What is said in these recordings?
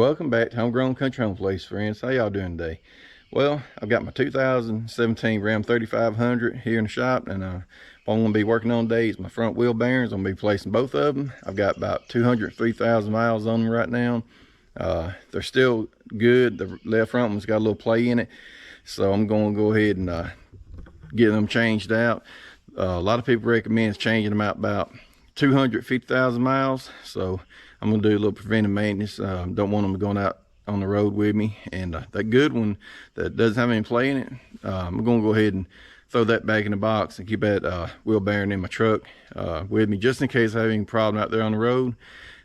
welcome back to Homegrown Country Home Place, friends. How y'all doing today? Well, I've got my 2017 Ram 3500 here in the shop, and what I'm going to be working on today is my front wheel bearings. I'm going to be replacing both of them. I've got about 203,000 miles on them right now. They're still good. The left front one's got a little play in it, so I'm going to go ahead and get them changed out. A lot of people recommend changing them out about 250,000 miles, so I'm gonna do a little preventive maintenance. Don't want them going out on the road with me. And that good one that doesn't have any play in it, I'm gonna go ahead and throw that back in the box and keep that wheel bearing in my truck with me, just in case I have any problem out there on the road.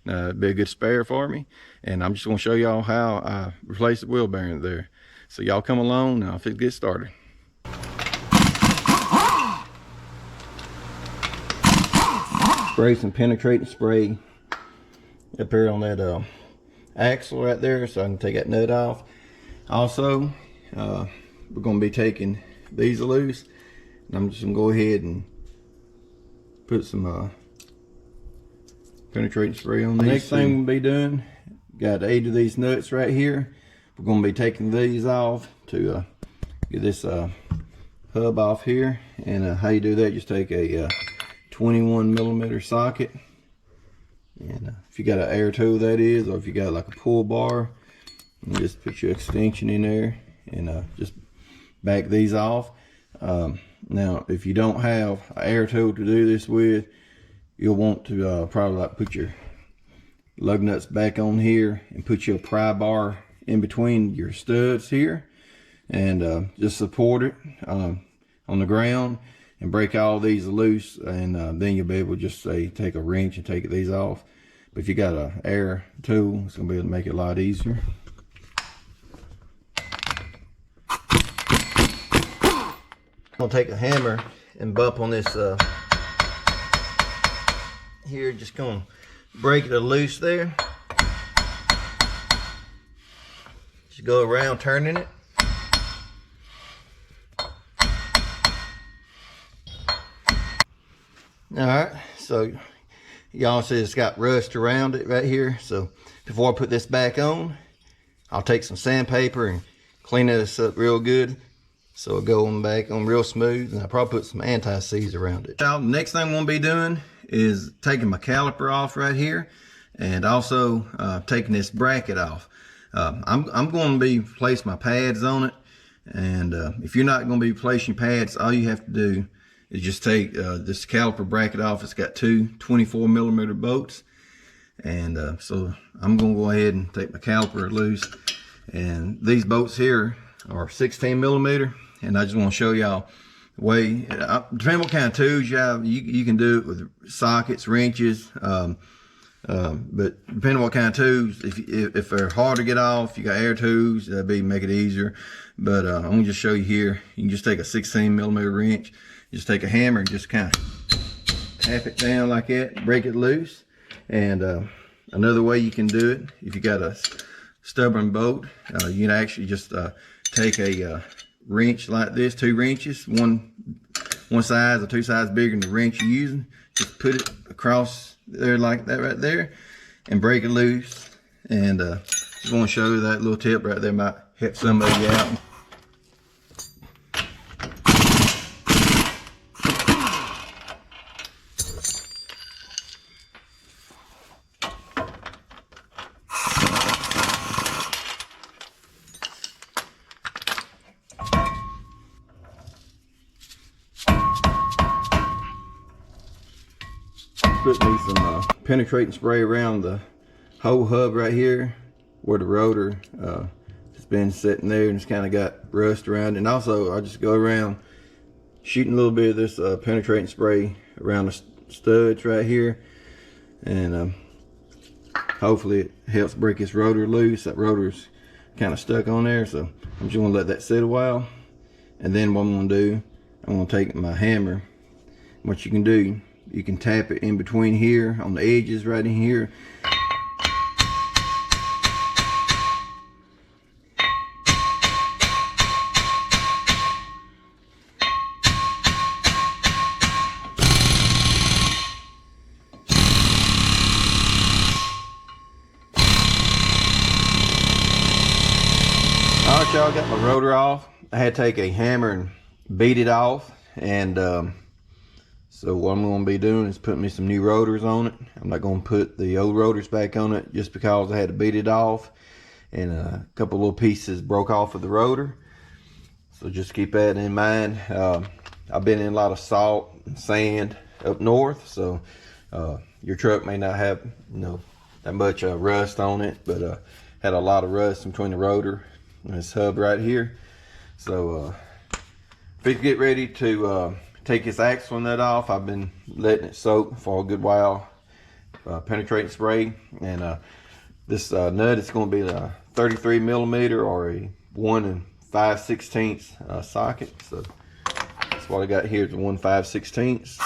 It'd be a good spare for me. And I'm just gonna show y'all how I replace the wheel bearing there. So y'all come along and I'll get started. Spray some penetrating spray up here on that axle right there, so I can take that nut off. Also, we're going to be taking these loose, and I'm just going to go ahead and put some penetrating spray on these. The next thing we'll be doing, got 8 of these nuts right here. We're going to be taking these off to get this hub off here. And how you do that, just take a 21mm socket, and if you got an air tool, that is, or if you got like a pull bar, you just put your extension in there and just back these off. Now if you don't have an air tool to do this with, you'll want to probably like put your lug nuts back on here and put your pry bar in between your studs here, and just support it on the ground and break all these loose, and then you'll be able to just say take a wrench and take these off. But if you got an air tool, it's gonna be able to make it a lot easier. I'm gonna take a hammer and bump on this here, just gonna break it loose there. Just go around turning it. Alright, so y'all see it's got rust around it right here. So before I put this back on, I'll take some sandpaper and clean this up real good, so it'll go on back on real smooth, and I'll probably put some anti-seize around it. Now, the next thing I'm going to be doing is taking my caliper off right here, and also taking this bracket off. I'm going to be placing my pads on it, and if you're not going to be placing pads, all you have to do is just take this caliper bracket off. It's got 2 24mm bolts, and so I'm gonna go ahead and take my caliper loose. And these bolts here are 16mm, and I just want to show y'all the way, depending what kind of tools you have, you can do it with sockets, wrenches, but depending on what kind of tools, if they're hard to get off, you got air tools, that'd be make it easier. But I'm gonna just show you here. You can just take a 16mm wrench, just take a hammer and just kind of tap it down like that, break it loose. And another way you can do it, if you got a stubborn bolt, you can actually just take a wrench like this, 2 wrenches, one size or 2 sizes bigger than the wrench you're using. Just put it across there like that right there and break it loose. And just want to show you that little tip right there might help somebody out. Put me some penetrating spray around the whole hub right here where the rotor has been sitting there and it's kind of got rust around it. And also I just go around shooting a little bit of this penetrating spray around the studs right here, and hopefully it helps break this rotor loose. That rotor's kind of stuck on there, so I'm just gonna let that sit a while. And then what I'm gonna do, I'm gonna take my hammer. What you can do, you can tap it in between here on the edges right in here. Alright y'all, got my rotor off. I had to take a hammer and beat it off, and so what I'm going to be doing is putting me some new rotors on it. I'm not going to put the old rotors back on it just because I had to beat it off, and a couple little pieces broke off of the rotor, so just keep that in mind. I've been in a lot of salt and sand up north, so your truck may not have that much rust on it, but had a lot of rust in between the rotor and this hub right here. So if you get ready to take this axle nut off, I've been letting it soak for a good while, penetrating spray, and this nut is going to be a 33 millimeter or a 1 5/16 socket. So that's what I got here, is a 1 5/16.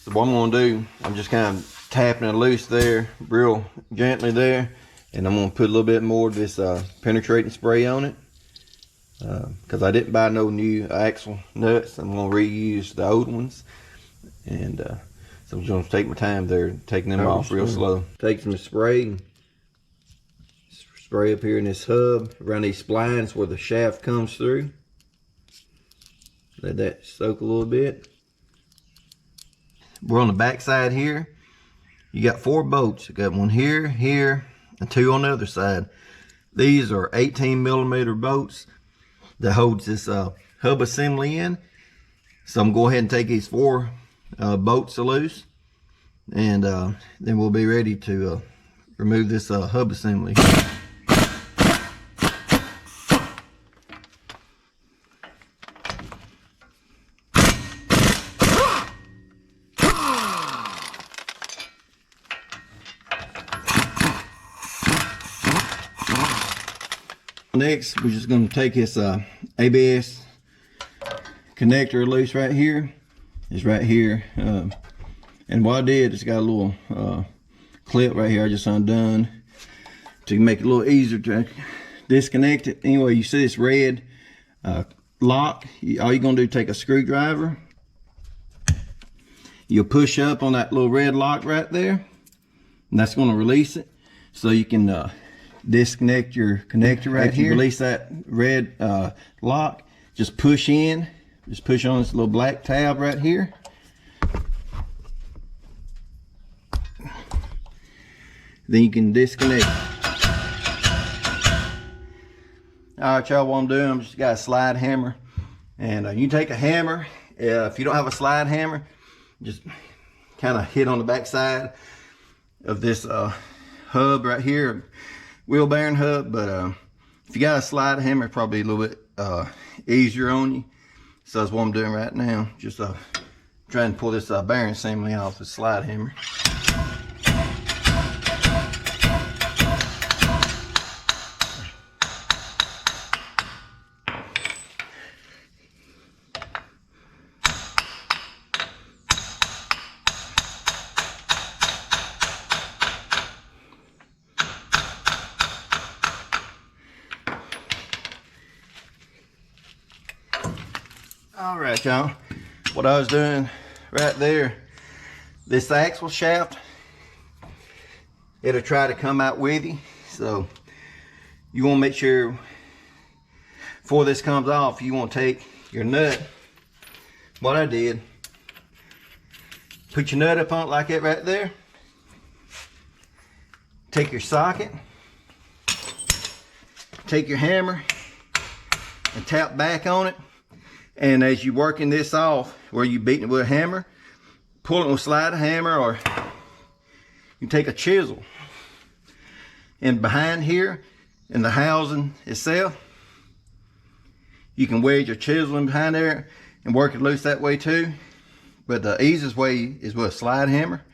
So what I'm going to do, I'm just kind of tapping it loose there, real gently there, and I'm going to put a little bit more of this penetrating spray on it, because I didn't buy no new axle nuts. I'm going to reuse the old ones, and so I'm just going to take my time there, taking them off real slow. Take some spray up here in this hub, around these splines where the shaft comes through. Let that soak a little bit. We're on the back side here. You got 4 bolts. You got one here, here, and 2 on the other side. These are 18 millimeter bolts that holds this hub assembly in. So I'm going to go ahead and take these 4 bolts loose, and then we'll be ready to remove this hub assembly. Next, we're just going to take this ABS connector loose right here. It's right here, and what I did is got a little clip right here I just undone to make it a little easier to disconnect it. Anyway, you see this red lock. All you're going to do is take a screwdriver. You'll push up on that little red lock right there, and that's going to release it, so you can disconnect your connector right here. Release that red lock, just push in, just push on this little black tab right here. Then you can disconnect. Alright y'all, what I'm doing, I'm just got a slide hammer, and you take a hammer. If you don't have a slide hammer, just kind of hit on the back side of this hub right here, wheel bearing hub. But if you got a slide hammer, it's probably a little bit easier on you. So that's what I'm doing right now, just trying to pull this bearing assembly off the slide hammer. All right, y'all, what I was doing right there, this axle shaft, it'll try to come out with you. So you want to make sure before this comes off, you want to take your nut. What I did, put your nut up on it like that right there. Take your socket, take your hammer and tap back on it. And as you're working this off, where you're beating it with a hammer, pull it with a slide hammer, or you take a chisel. And behind here, in the housing itself, you can wedge your chisel in behind there and work it loose that way too. But the easiest way is with a slide hammer.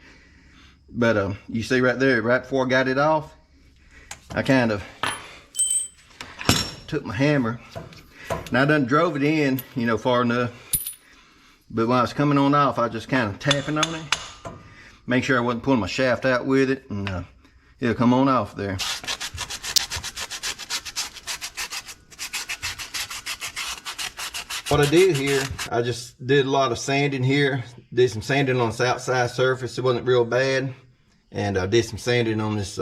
But you see right there, right before I got it off, I kind of took my hammer. Now I done drove it in, you know, far enough. But when I was coming on off, I was just kind of tapping on it. Make sure I wasn't pulling my shaft out with it, and it'll come on off there. What I did here, I just did a lot of sanding here. Did some sanding on this outside surface. It wasn't real bad. And I did some sanding on this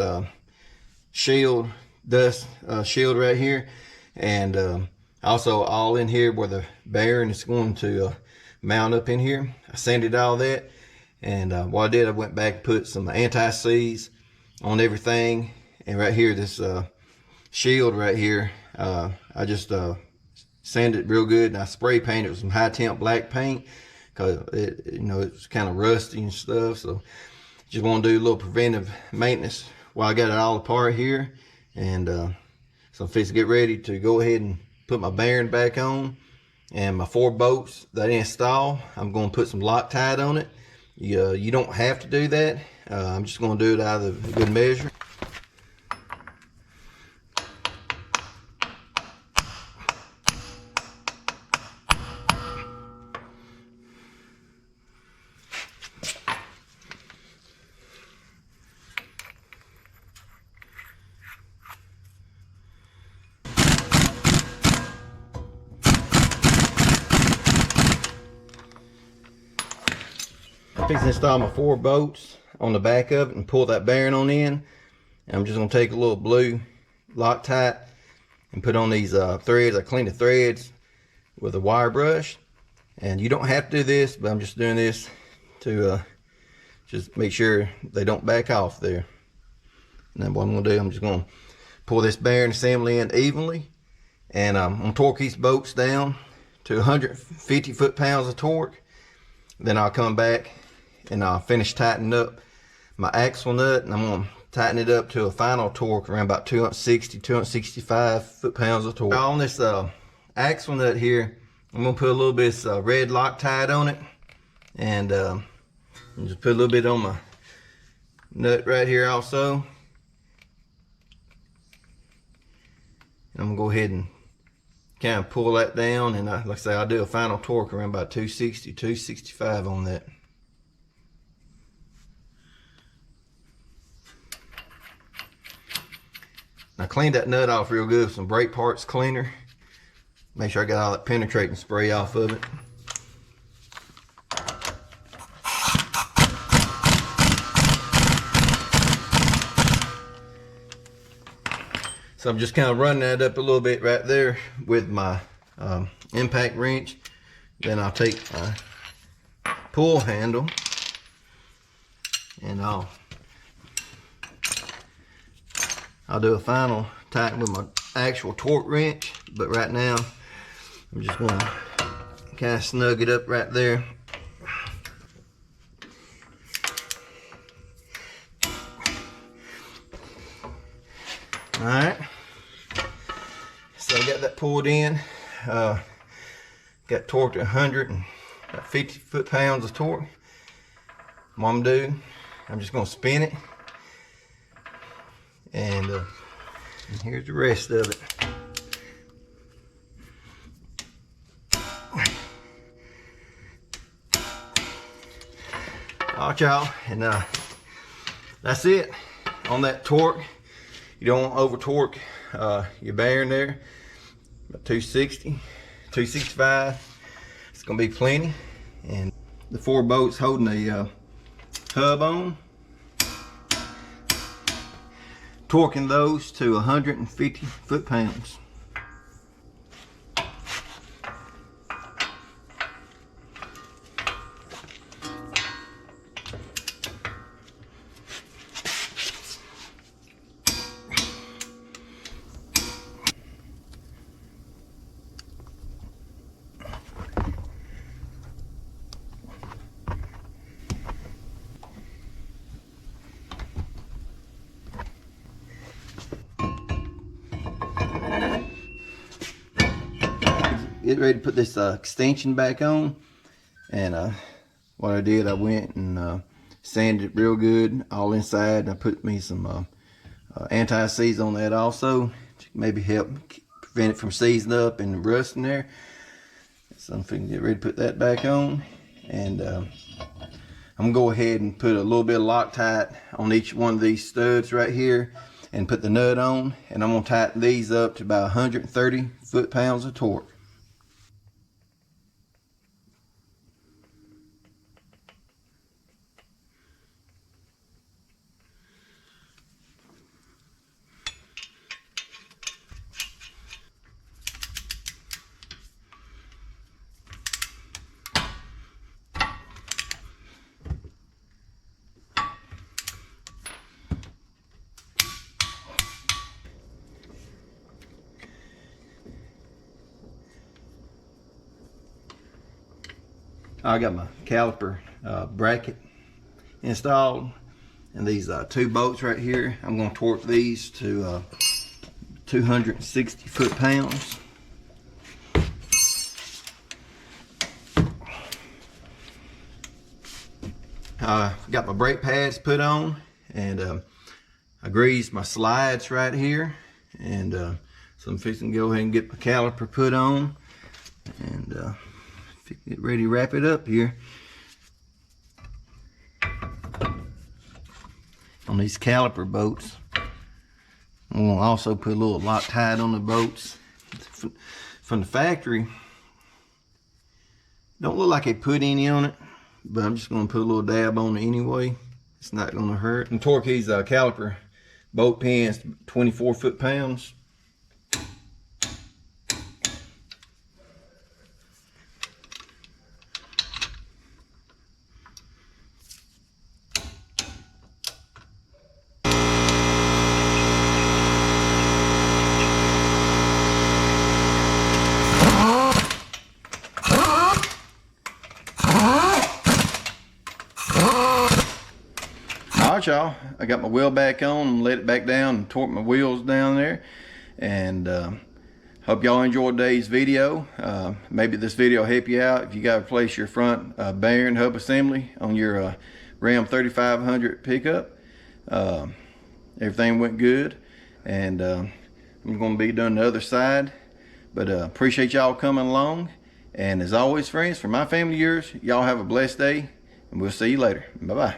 shield, dust shield right here. And also all in here where the bearing is going to mount up in here. I sanded all that. And what I did, I went back and put some anti-seize on everything. And right here, this shield right here, I just sanded it real good, and I spray painted with some high temp black paint because it's kind of rusty and stuff. So just want to do a little preventive maintenance while I got it all apart here. And so I'm fixing to get ready to go ahead and put my bearing back on, and my 4 bolts that I install, I'm going to put some Loctite on it. You don't have to do that. I'm just going to do it out of good measure. I'm fixing to install my 4 bolts on the back of it and pull that bearing on in. And I'm just going to take a little blue Loctite and put on these threads. I clean the threads with a wire brush. And you don't have to do this, but I'm just doing this to just make sure they don't back off there. And then what I'm going to do, I'm just going to pull this bearing assembly in evenly. And I'm going to torque these bolts down to 150 foot-pounds of torque. Then I'll come back and I'll finish tightening up my axle nut, and I'm going to tighten it up to a final torque around about 260, 265 foot-pounds of torque. On this axle nut here, I'm going to put a little bit of red Loctite on it, and just put a little bit on my nut right here also. And I'm going to go ahead and kind of pull that down, and like I say, I'll do a final torque around about 260, 265 on that. I cleaned that nut off real good with some brake parts cleaner. Make sure I got all that penetrating spray off of it. So I'm just kind of running that up a little bit right there with my impact wrench. Then I'll take my pull handle and I'll do a final tighten with my actual torque wrench. But right now, I'm just going to kind of snug it up right there. Alright, so I got that pulled in, got torqued at 150 foot-pounds of torque. What I'm gonna do, I'm just gonna spin it, and here's the rest of it. Alright, y'all, and that's it on that torque. You don't want to over torque your bearing there. About 260, 265. It's going to be plenty. And the 4 bolts holding the hub on. Torquing those to 150 foot-pounds. Get ready to put this extension back on, and what I did, I went and sanded it real good all inside, and I put me some anti-seize on that also to maybe help prevent it from seizing up and rusting there. So I'm going to get ready to put that back on, and I'm going to go ahead and put a little bit of Loctite on each one of these studs right here and put the nut on, and I'm going to tighten these up to about 130 foot-pounds of torque. I got my caliper bracket installed, and these 2 bolts right here, I'm going to torque these to 260 foot-pounds. Got my brake pads put on, and I greased my slides right here, and so I'm fixing to go ahead and get my caliper put on, and get ready to wrap it up here. On these caliper bolts, I'm going to also put a little Loctite on the bolts from the factory. Don't look like they put any on it, but I'm just going to put a little dab on it anyway. It's not going to hurt. And torque these caliper bolt pins 24 foot-pounds. Alright, y'all, I got my wheel back on and let it back down and torque my wheels down there, and hope y'all enjoyed today's video. Maybe this video will help you out if you got to replace your front bearing hub assembly on your Ram 3500 pickup. Everything went good, and I'm going to be doing the other side, but appreciate y'all coming along, and as always, friends, for my family, yours, y'all have a blessed day, and we'll see you later. Bye bye.